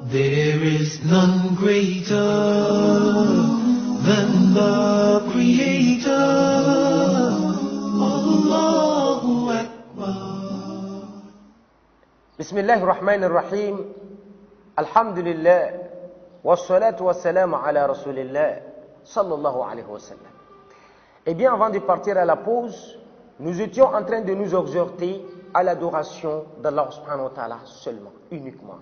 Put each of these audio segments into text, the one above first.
There is none greater than the Creator. Allahu Akbar. Bismillahir Rahmanir Rahim. Alhamdulillah. Wassalatu wassalamu ala Rasulillah. Sallallahu alayhi wa sallam. Eh bien, avant de partir à la pause, nous étions en train de nous exhorter à l'adoration d'Allah subhanahu wa ta'ala seulement, uniquement.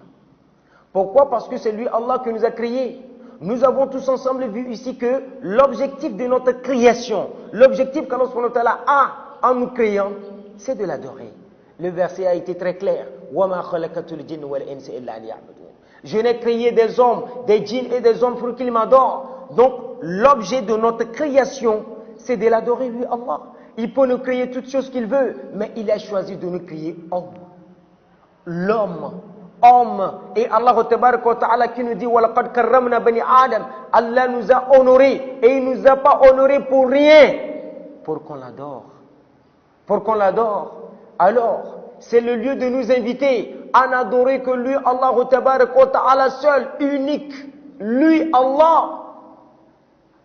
Pourquoi? Parce que c'est lui, Allah, qui nous a créés. Nous avons tous ensemble vu ici que l'objectif de notre création, l'objectif qu'Allah subhanahu wa ta'ala a en nous créant, c'est de l'adorer. Le verset a été très clair. وَمَا خَلَقَتُ الْجِنَّ وَالْإِنسَ إِلَّا لِيَعْبُدُونَ. Je n'ai créé des hommes, des djinns et des hommes pour qu'ils m'adorent. Donc, l'objet de notre création, c'est de l'adorer lui, Allah. Il peut nous créer toutes choses qu'il veut, mais il a choisi de nous créer homme. L'homme. Homme. Et Allah Ta'ala qui nous dit وَلَقَدْ كَرَّمْنَا بَنِي آدَمَ. Allah nous a honorés. Et il ne nous a pas honorés pour rien. Pour qu'on l'adore. Pour qu'on l'adore. Alors, c'est le lieu de nous inviter à n'adorer que lui, Allah Ta'ala seul, unique. Lui, Allah.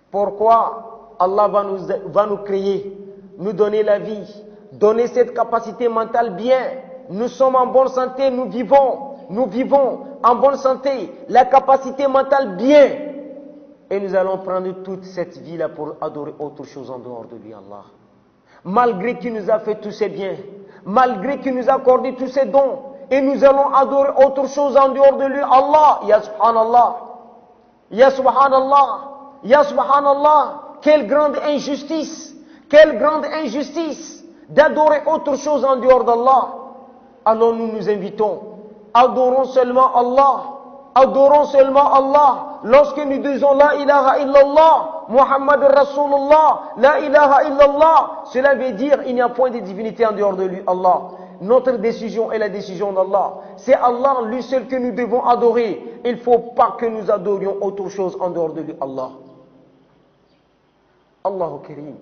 Pourquoi? Allah va nous créer, nous donner la vie, donner cette capacité mentale bien. Nous sommes en bonne santé, nous vivons en bonne santé, la capacité mentale bien. Et nous allons prendre toute cette vie-là pour adorer autre chose en dehors de lui, Allah. Malgré qu'il nous a fait tous ces biens, malgré qu'il nous a accordé tous ces dons, et nous allons adorer autre chose en dehors de lui, Allah. Ya subhanallah, ya subhanallah, ya subhanallah. Quelle grande injustice d'adorer autre chose en dehors d'Allah. Alors nous nous invitons, adorons seulement Allah, lorsque nous disons la ilaha illallah, Muhammad Rasulullah, la ilaha illallah, cela veut dire il n'y a point de divinité en dehors de lui, Allah. Notre décision est la décision d'Allah. C'est Allah lui seul que nous devons adorer. Il ne faut pas que nous adorions autre chose en dehors de lui, Allah. Allahu Karim.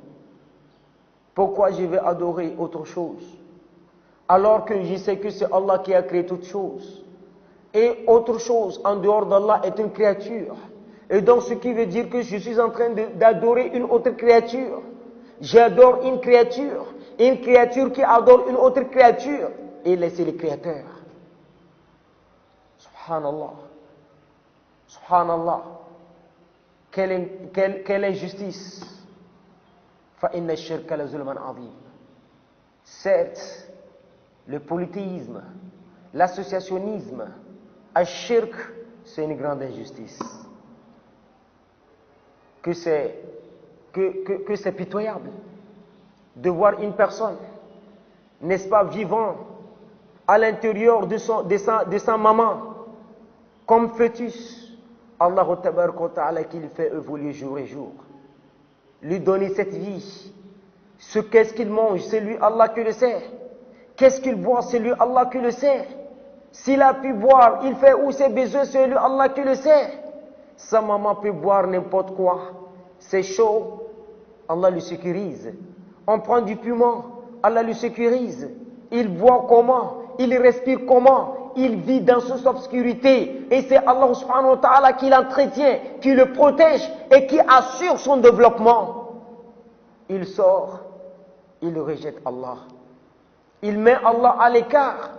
Pourquoi je vais adorer autre chose? Alors que je sais que c'est Allah qui a créé toutes choses. Et autre chose en dehors d'Allah est une créature. Et donc ce qui veut dire que je suis en train d'adorer une autre créature. J'adore une créature qui adore une autre créature. Et laisser le créateur. Subhanallah. Subhanallah. Quelle injustice. فَإِنَّ الشِّرْكَ لَظُلْمٌ عَظِيمٌ. Certes, le polythéisme, l'associationnisme, al-shirk, c'est une grande injustice. Que c'est pitoyable de voir une personne, n'est-ce pas, vivant à l'intérieur de sa maman, comme fœtus. Allah Ta'ala qui le fait évoluer jour et jour. Lui donner cette vie. Qu'est-ce qu'il mange, c'est lui Allah qui le sait. Qu'est-ce qu'il boit, c'est lui Allah qui le sait. S'il a pu boire, il fait où ses besoins, c'est lui Allah qui le sait. Sa maman peut boire n'importe quoi. C'est chaud, Allah le sécurise. On prend du piment, Allah le sécurise. Il boit comment? Il respire comment? Il vit dans cette obscurité. Et c'est Allah subhanahu wa ta'ala qui l'entretient, qui le protège et qui assure son développement. Il sort, il rejette Allah. Il met Allah à l'écart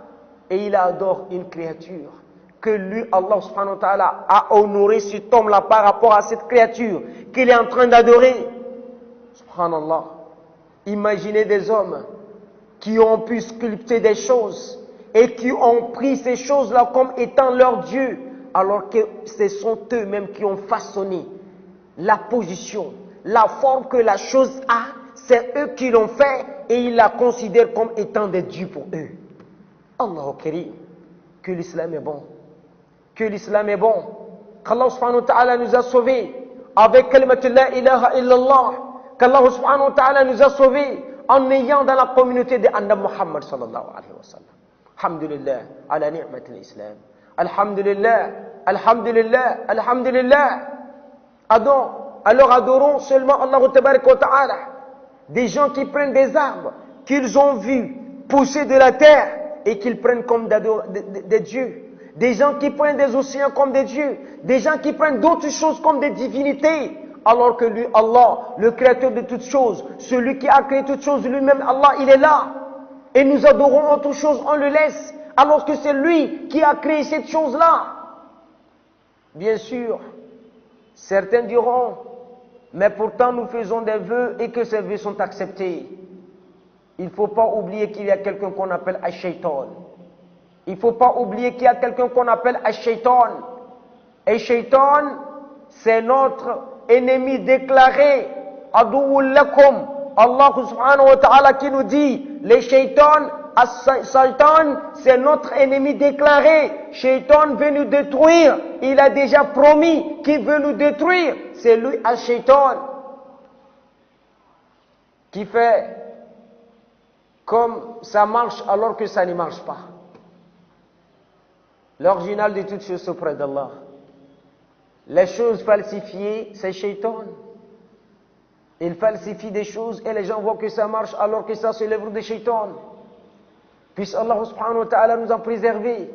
et il adore une créature que lui, Allah subhanahu wa ta'ala, a honoré cet homme-là par rapport à cette créature qu'il est en train d'adorer. Subhanallah. Imaginez des hommes qui ont pu sculpter des choses et qui ont pris ces choses-là comme étant leur Dieu, alors que ce sont eux-mêmes qui ont façonné la position, la forme que la chose a, c'est eux qui l'ont fait et ils la considèrent comme étant des dieux pour eux. Allahu Karim, que l'islam est bon, qu'Allah subhanahu wa ta'ala nous a sauvés avec kalimatul la ilaha illallah, qu'Allah subhanahu wa ta'ala nous a sauvés en ayant dans la communauté de Annabi Muhammad sallallahu alayhi wa sallam. Alhamdulillah, ala ni'mat al-islam. Alhamdulillah, alhamdulillah, alhamdulillah. Alors adorons seulement Allah Ta'ala. Des gens qui prennent des arbres qu'ils ont vus pousser de la terre et qu'ils prennent comme des dieux. des gens qui prennent des océans comme des dieux, des gens qui prennent d'autres choses comme des divinités, alors que lui, Allah, le créateur de toutes choses, celui qui a créé toutes choses lui-même, Allah, il est là. Et nous adorons autre chose, on le laisse, alors que c'est lui qui a créé cette chose-là. Bien sûr, certains diront, mais pourtant nous faisons des vœux et que ces vœux sont acceptés. Il ne faut pas oublier qu'il y a quelqu'un qu'on appelle Ash-Shaytan. Il ne faut pas oublier qu'il y a quelqu'un qu'on appelle Ash-Shaytan. Et Shaytan, c'est notre ennemi déclaré. Aduwwul lakum. Allah subhanahu wa ta'ala qui nous dit, les Shaytan, As-Shaytan, c'est notre ennemi déclaré. Shaytan veut nous détruire. Il a déjà promis qu'il veut nous détruire. C'est lui, Ash-Shaytan, qui fait comme ça marche alors que ça ne marche pas. L'original de toutes choses auprès d'Allah. Les choses falsifiées, c'est Shaytan. Il falsifie des choses et les gens voient que ça marche alors que ça c'est l'œuvre de Shaytan. Puisse Allah subhanahu wa ta'ala nous en préserver.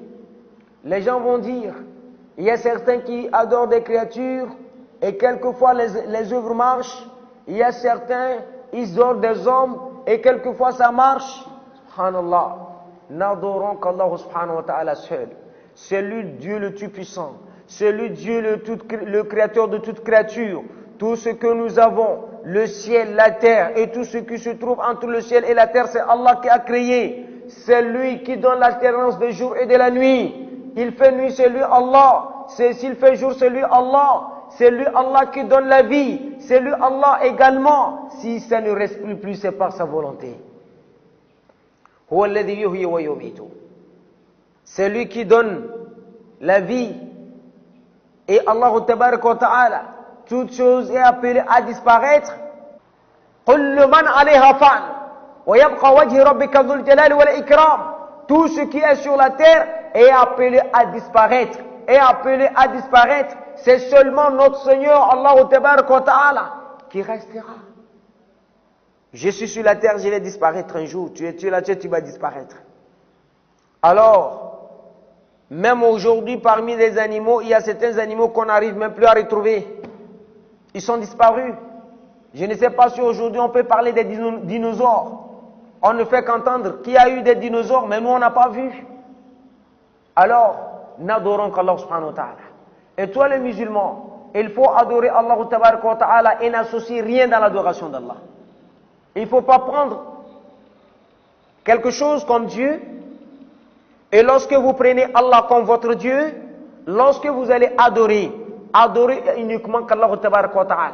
Les gens vont dire, il y a certains qui adorent des créatures et quelquefois les œuvres marchent. Il y a certains, ils adorent des hommes et quelquefois ça marche. Subhanallah. N'adorons qu'Allah subhanahu wa ta'ala seul. C'est lui Dieu le Tout-Puissant. C'est lui Dieu le Créateur de toute créature. Tout ce que nous avons, le ciel, la terre et tout ce qui se trouve entre le ciel et la terre, c'est Allah qui a créé. C'est lui qui donne l'alternance de jour et de la nuit. Il fait nuit, c'est lui Allah. S'il fait jour, c'est lui Allah. C'est lui Allah qui donne la vie. C'est lui Allah également. Si ça ne respire plus, c'est par sa volonté. C'est lui qui donne la vie. Et Allah tabaraka wa ta'ala, toute chose est appelée à disparaître. كل من عليها فان ويبقى وجه ربك ذو الجلال والإكرام. Tout ce qui est sur la terre est appelé à disparaître. Est appelé à disparaître. C'est seulement notre Seigneur Allah tabaraka wa ta'ala qui restera. Je suis sur la terre, je vais disparaître un jour. Tu es là, tu vas disparaître. Alors, même aujourd'hui, parmi les animaux, il y a certains animaux qu'on n'arrive même plus à retrouver. Ils sont disparus. Je ne sais pas si aujourd'hui on peut parler des dinosaures. On ne fait qu'entendre qu'il y a eu des dinosaures, mais nous on n'a pas vu. Alors, n'adorons qu'Allah subhanahu wa ta'ala. Et toi les musulmans, il faut adorer Allah tabaraka wa ta'ala et n'associer rien dans l'adoration d'Allah. Il ne faut pas prendre quelque chose comme Dieu. Et lorsque vous prenez Allah comme votre Dieu, lorsque vous allez adorer, adorez uniquement qu'Allah tabaraka wa ta'ala.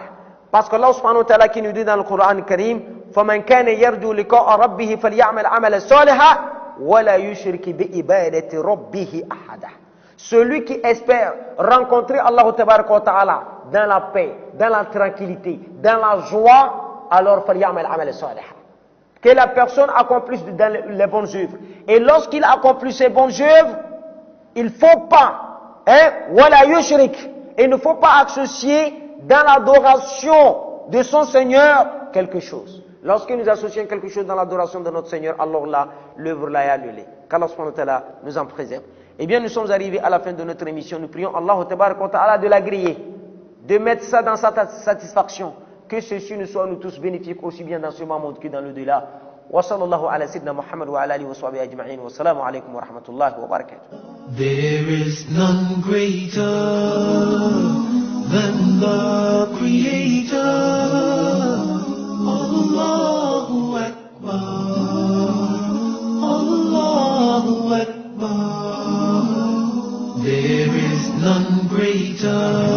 Parce que Allah subhanahu wa ta'ala qui nous dit dans le Coran Karim, فَمَنْ كَانَ يَرْجُو لِقَاءَ رَبِّهِ فَلْيَعْمَلْ عَمَلًا صَالِحًا وَلَا يُشْرِكْ بِعِبَادَةِ رَبِّهِ أَحَدًا. Celui qui espère rencontrer Allah tabaraka wa ta'ala dans la paix, dans la tranquillité, dans la joie, alors فَلْيَعْمَلْ عَمَلًا صَالِحًا. Que la personne accomplisse dans les bonnes œuvres. Et lorsqu'il accomplit ces bonnes œuvres, il ne faut pas, wala yushrik, il ne faut pas associer dans l'adoration de son Seigneur quelque chose. Lorsque nous associons quelque chose dans l'adoration de notre Seigneur, alors là, l'œuvre là est annulée. Qu'Allah subhanahu wa ta'ala nous en préserve. Eh bien, nous sommes arrivés à la fin de notre émission. Nous prions Allah tabaraka wa ta'ala de l'agréer, de mettre ça dans sa satisfaction. Que ceci nous soit nous tous bénéfiques aussi bien dans ce monde que dans l'au-delà. Wa sallallahu ala sayyidina Muhammad wa ala alihi wa sahbihi ajma'in. Wa salamu alaykum wa rahmatullahi wa barakatuh. There is none greater than the Creator. Allahu Akbar. Allahu Akbar. There is none greater